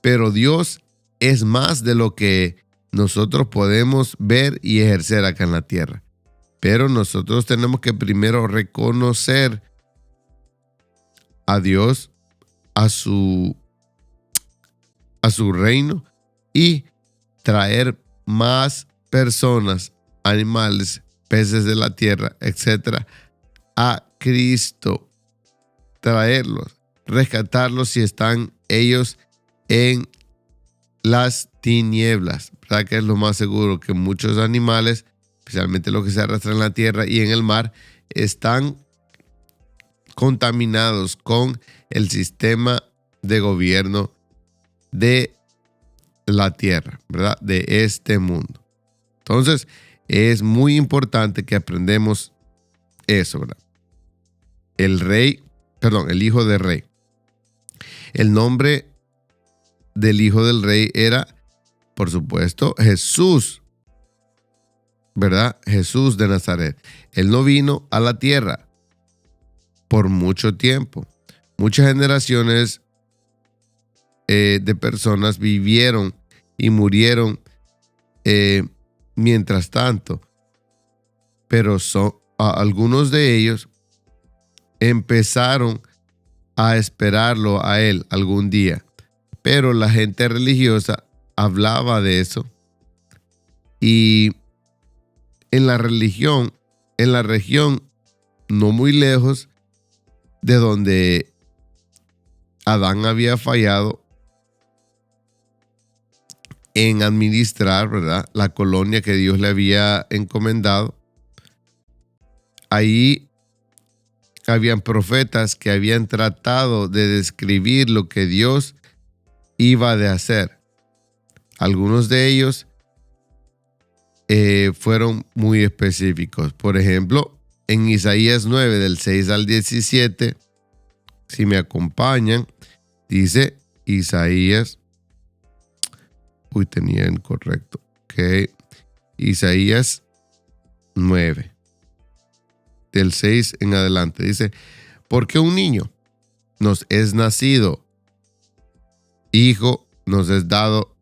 Pero Dios es más de lo que nosotros podemos ver y ejercer acá en la tierra. Pero nosotros tenemos que primero reconocer a Dios, a su reino, y traer más personas, animales, peces de la tierra, etcétera, a Cristo. Traerlos, rescatarlos si están ellos en las tinieblas, ¿verdad? Que es lo más seguro, que muchos animales, especialmente los que se arrastran en la tierra y en el mar, están contaminados con el sistema de gobierno de la tierra, ¿verdad? De este mundo. Entonces, es muy importante que aprendamos eso, ¿verdad? El hijo del rey. El nombre del hijo del rey era, por supuesto, Jesús, ¿verdad? Jesús de Nazaret. Él no vino a la tierra por mucho tiempo. Muchas generaciones de personas vivieron y murieron mientras tanto, pero algunos de ellos empezaron a esperarlo a él algún día, pero la gente religiosa hablaba de eso, y en la región no muy lejos de donde Adán había fallado en administrar, ¿verdad?, la colonia que Dios le había encomendado, ahí habían profetas que habían tratado de describir lo que Dios iba de hacer. Algunos de ellos fueron muy específicos. Por ejemplo, en Isaías 9, del 6 al 17, si me acompañan, dice Isaías, tenía incorrecto, Isaías 9, del 6 en adelante, dice: porque un niño nos es nacido, hijo nos es dado,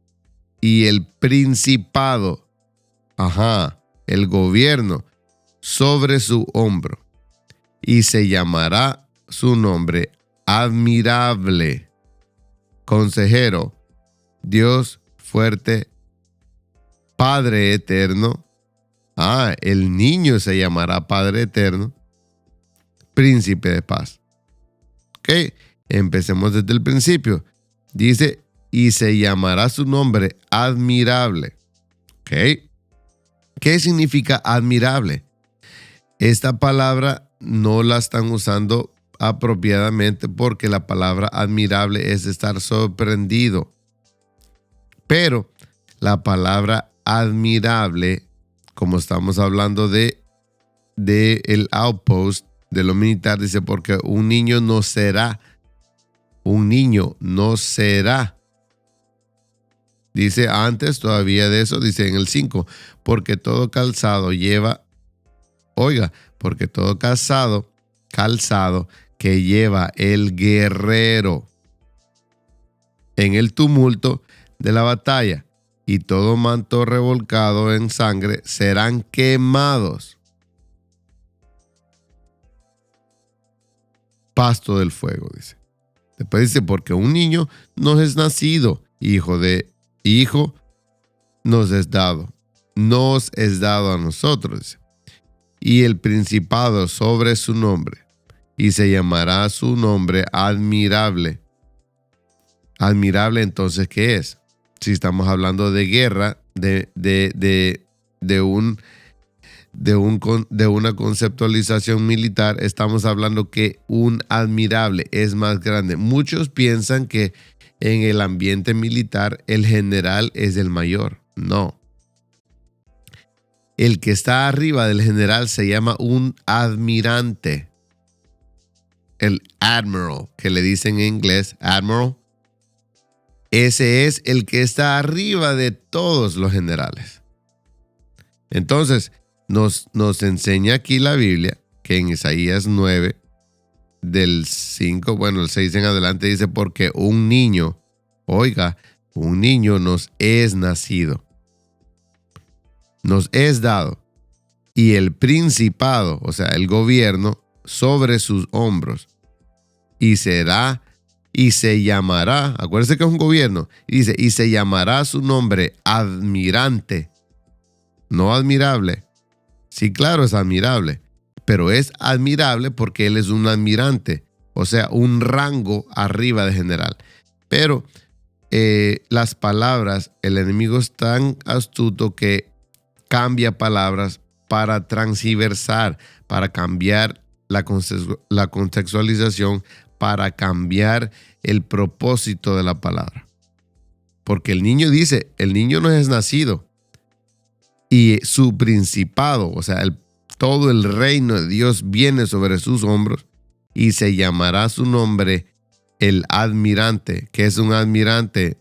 y el principado, el gobierno sobre su hombro, y se llamará su nombre admirable, consejero, Dios fuerte, Padre eterno. El niño se llamará Padre eterno, Príncipe de paz. Empecemos desde el principio. Dice: y se llamará su nombre admirable. ¿Qué significa admirable? Esta palabra no la están usando apropiadamente, porque la palabra admirable es estar sorprendido. Pero la palabra admirable, como estamos hablando de el outpost, de lo militar, dice: porque un niño no será. Dice antes todavía de eso, dice en el 5, porque todo calzado calzado que lleva el guerrero en el tumulto de la batalla, y todo manto revolcado en sangre serán quemados. Pasto del fuego, dice. Después dice, porque un niño nos es nacido, hijo nos es dado a nosotros, dice. Y el principado sobre su nombre, y se llamará su nombre admirable. Admirable, entonces, ¿qué es? Si estamos hablando de guerra, de una conceptualización militar, estamos hablando que un admirable es más grande. Muchos piensan que en el ambiente militar el general es el mayor. No. El que está arriba del general se llama un admirante. El admiral, que le dicen en inglés, admiral. Ese es el que está arriba de todos los generales. Entonces, nos enseña aquí la Biblia que en Isaías 9, del 5, el 6 en adelante, dice, porque un niño nos es nacido, nos es dado, y el principado, o sea, el gobierno, sobre sus hombros, y se llamará, acuérdense que es un gobierno, y dice, y se llamará su nombre admirante, no admirable. Sí, claro, es admirable, pero es admirable porque él es un admirante, o sea, un rango arriba de general. Pero las palabras, el enemigo es tan astuto que cambia palabras para transversar, para cambiar la contextualización, para cambiar el propósito de la palabra. Porque el niño dice, el niño no es nacido. Y su principado, o sea, todo el reino de Dios viene sobre sus hombros y se llamará su nombre el admirante. ¿Qué es un admirante?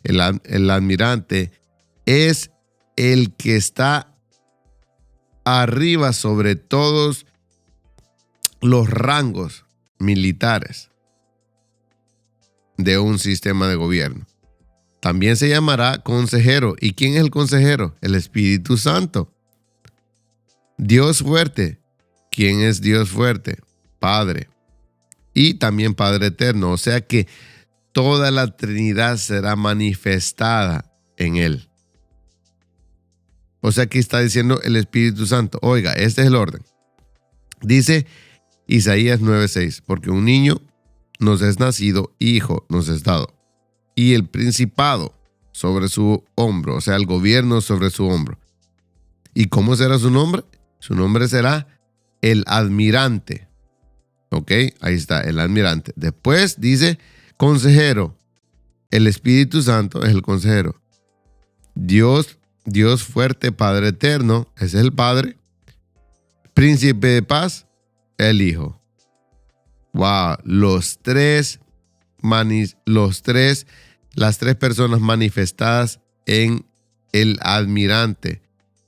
El admirante es el que está arriba sobre todos los rangos militares de un sistema de gobierno. También se llamará consejero. ¿Y quién es el consejero? El Espíritu Santo. Dios fuerte. ¿Quién es Dios fuerte? Padre. Y también Padre eterno. O sea que toda la Trinidad será manifestada en él. O sea que está diciendo el Espíritu Santo. Oiga, este es el orden. Dice Isaías 9:6, porque un niño nos es nacido, hijo nos es dado. Y el principado sobre su hombro, o sea, el gobierno sobre su hombro. ¿Y cómo será su nombre? Su nombre será el admirante. ¿Ok? Ahí está, el admirante. Después dice consejero. El Espíritu Santo es el consejero. Dios fuerte, Padre eterno, ese es el Padre. Príncipe de paz, el Hijo. Wow, las tres personas manifestadas en el admirante.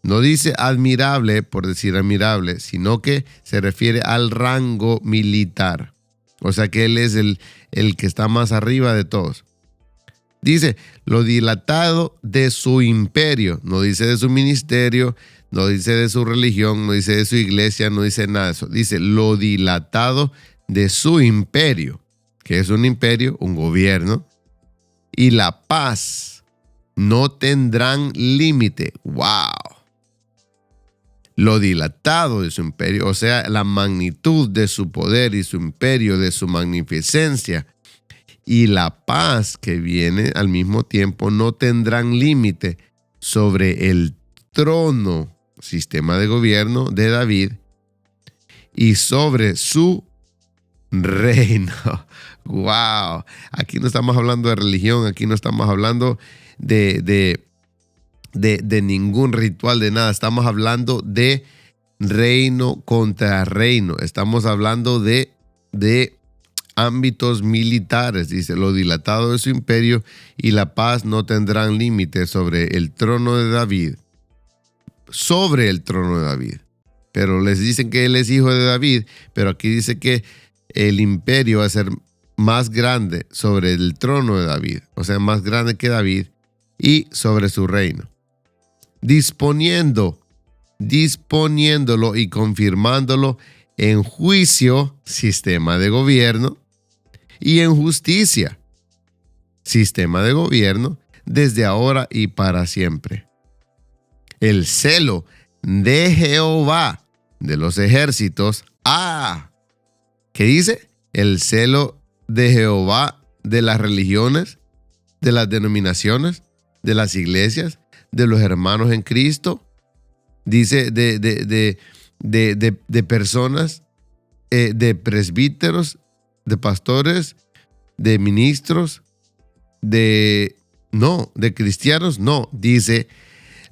No dice admirable por decir admirable, sino que se refiere al rango militar. O sea que él es el que está más arriba de todos. Dice, lo dilatado de su imperio. No dice de su ministerio, no dice de su religión, no dice de su iglesia, no dice nada de eso. Dice, lo dilatado de su imperio. ¿Qué es un imperio? Un gobierno. Y la paz no tendrán límite. ¡Wow! Lo dilatado de su imperio, o sea, la magnitud de su poder y su imperio, de su magnificencia, y la paz que viene al mismo tiempo no tendrán límite sobre el trono, sistema de gobierno de David, y sobre su reino. ¡Wow! Aquí no estamos hablando de religión, aquí no estamos hablando de ningún ritual, de nada. Estamos hablando de reino contra reino. Estamos hablando de ámbitos militares. Dice, lo dilatado de su imperio y la paz no tendrán límite sobre el trono de David. Sobre el trono de David. Pero les dicen que él es hijo de David, pero aquí dice que el imperio va a ser más grande sobre el trono de David. O sea, más grande que David y sobre su reino. Disponiéndolo y confirmándolo en juicio, sistema de gobierno, y en justicia. Sistema de gobierno desde ahora y para siempre. El celo de Jehová de los ejércitos. ¿Qué dice? El celo de Jehová de las religiones, de las denominaciones, de las iglesias, de los hermanos en Cristo. Dice de personas, de presbíteros, de pastores, de ministros, de cristianos, no. Dice,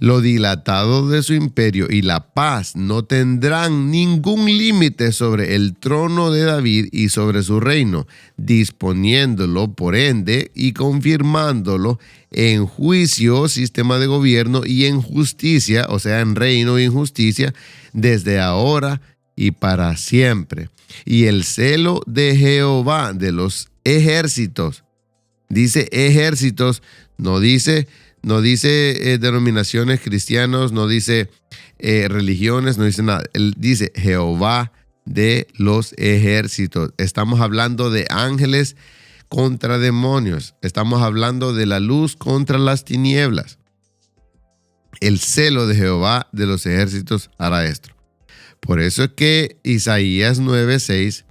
lo dilatado de su imperio y la paz no tendrán ningún límite sobre el trono de David y sobre su reino, disponiéndolo por ende y confirmándolo en juicio, sistema de gobierno, y en justicia, o sea, en reino y en justicia, desde ahora y para siempre. Y el celo de Jehová de los ejércitos, dice ejércitos, no dice denominaciones cristianos, no dice religiones, no dice nada. Él dice Jehová de los ejércitos. Estamos hablando de ángeles contra demonios. Estamos hablando de la luz contra las tinieblas. El celo de Jehová de los ejércitos hará esto. Por eso es que Isaías 9:6,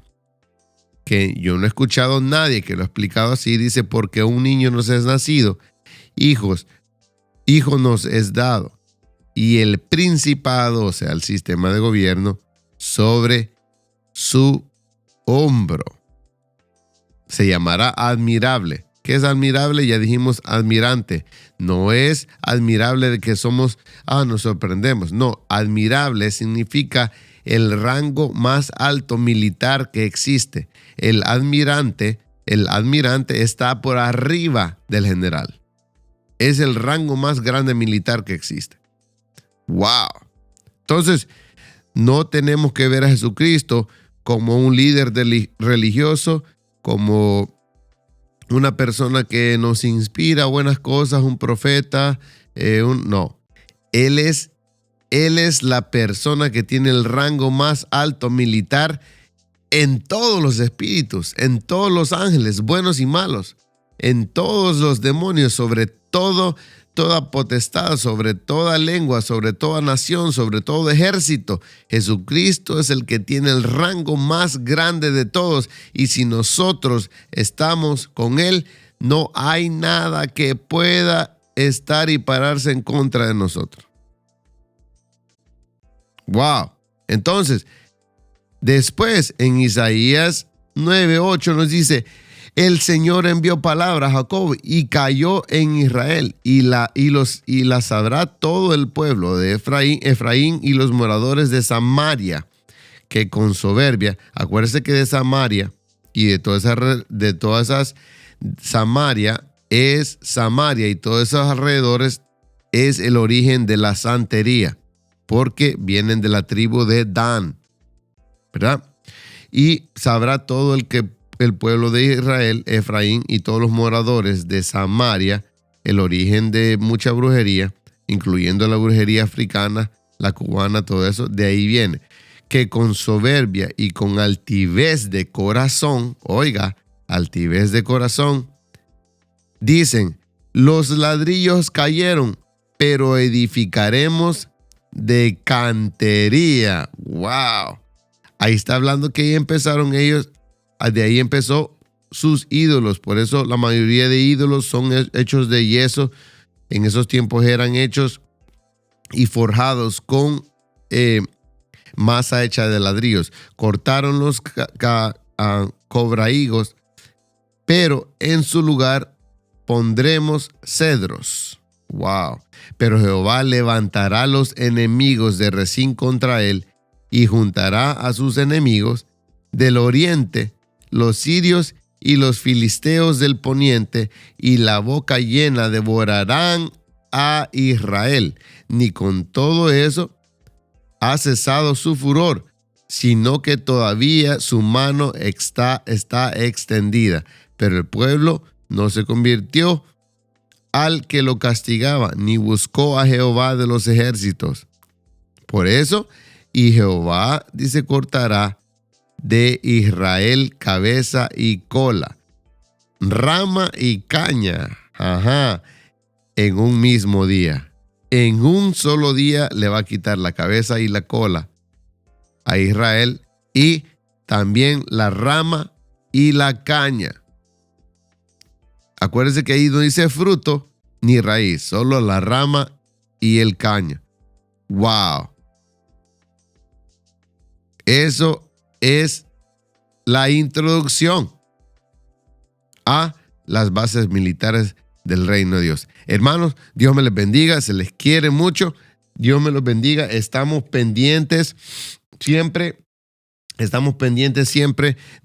que yo no he escuchado a nadie que lo ha explicado así, dice, porque un niño nos es nacido, hijo nos es dado, y el principado, o sea, el sistema de gobierno, sobre su hombro. Se llamará admirable. ¿Qué es admirable? Ya dijimos admirante. No es admirable de que nos sorprendemos. No, admirable significa el rango más alto militar que existe. El admirante está por arriba del general. Es el rango más grande militar que existe. ¡Wow! Entonces, no tenemos que ver a Jesucristo como un líder religioso, como una persona que nos inspira buenas cosas, un profeta. No. Él es la persona que tiene el rango más alto militar en todos los espíritus, en todos los ángeles, buenos y malos, en todos los demonios, sobre todo, toda potestad, sobre toda lengua, sobre toda nación, sobre todo ejército. Jesucristo es el que tiene el rango más grande de todos, y si nosotros estamos con Él, no hay nada que pueda estar y pararse en contra de nosotros. ¡Wow! Entonces, después en Isaías 9:8 nos dice, el Señor envió palabra a Jacob y cayó en Israel, y la sabrá todo el pueblo de Efraín y los moradores de Samaria, que con soberbia, acuérdense que de Samaria y de todas esas Samaria y todos esos alrededores es el origen de la santería, porque vienen de la tribu de Dan, ¿verdad? Y sabrá todo el pueblo de Israel, Efraín y todos los moradores de Samaria, el origen de mucha brujería, incluyendo la brujería africana, la cubana, todo eso, de ahí viene. Que con soberbia y con altivez de corazón, altivez de corazón, dicen, los ladrillos cayeron, pero edificaremos de cantería. ¡Wow! Ahí está hablando que ahí empezaron ellos. De ahí empezó sus ídolos. Por eso la mayoría de ídolos son hechos de yeso. En esos tiempos eran hechos y forjados con masa hecha de ladrillos. Cortaron los cobrahigos, pero en su lugar pondremos cedros. ¡Wow! Pero Jehová levantará los enemigos de Rezín contra él y juntará a sus enemigos del oriente, los sirios y los filisteos del poniente, y la boca llena devorarán a Israel. Ni con todo eso ha cesado su furor, sino que todavía su mano está extendida. Pero el pueblo no se convirtió al que lo castigaba, ni buscó a Jehová de los ejércitos. Por eso, y Jehová, dice, cortará de Israel cabeza y cola, rama y caña. Ajá. En un mismo día. En un solo día le va a quitar la cabeza y la cola a Israel, y también la rama y la caña. Acuérdense que ahí no dice fruto ni raíz, solo la rama y el caña. ¡Wow! Eso es la introducción a las bases militares del reino de Dios. Hermanos, Dios me les bendiga, se les quiere mucho. Dios me los bendiga. Estamos pendientes siempre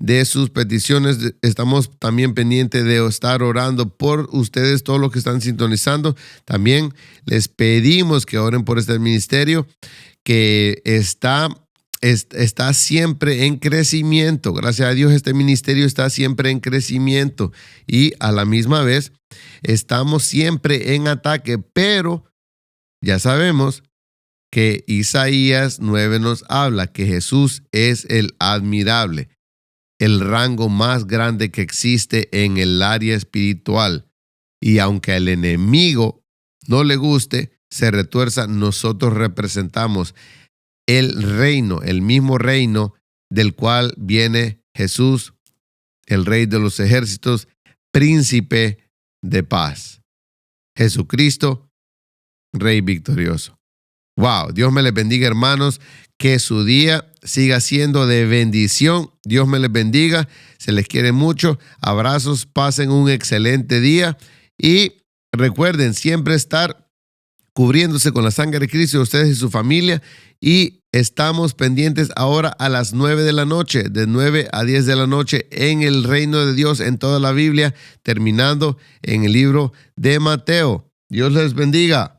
de sus peticiones. Estamos también pendientes de estar orando por ustedes, todos los que están sintonizando. También les pedimos que oren por este ministerio que está siempre en crecimiento. Gracias a Dios, este ministerio está siempre en crecimiento y a la misma vez estamos siempre en ataque, pero ya sabemos que Isaías 9 nos habla que Jesús es el admirable, el rango más grande que existe en el área espiritual. Y aunque al enemigo no le guste, se retuerza, nosotros representamos el reino, el mismo reino del cual viene Jesús, el Rey de los ejércitos, príncipe de paz. Jesucristo, Rey victorioso. Wow, Dios me les bendiga, hermanos, que su día siga siendo de bendición. Dios me les bendiga, se les quiere mucho. Abrazos, pasen un excelente día y recuerden siempre estar cubriéndose con la sangre de Cristo, ustedes y su familia. Y estamos pendientes ahora a las 9 de la noche, de 9 a 10 de la noche, en el reino de Dios, en toda la Biblia, terminando en el libro de Mateo. Dios les bendiga.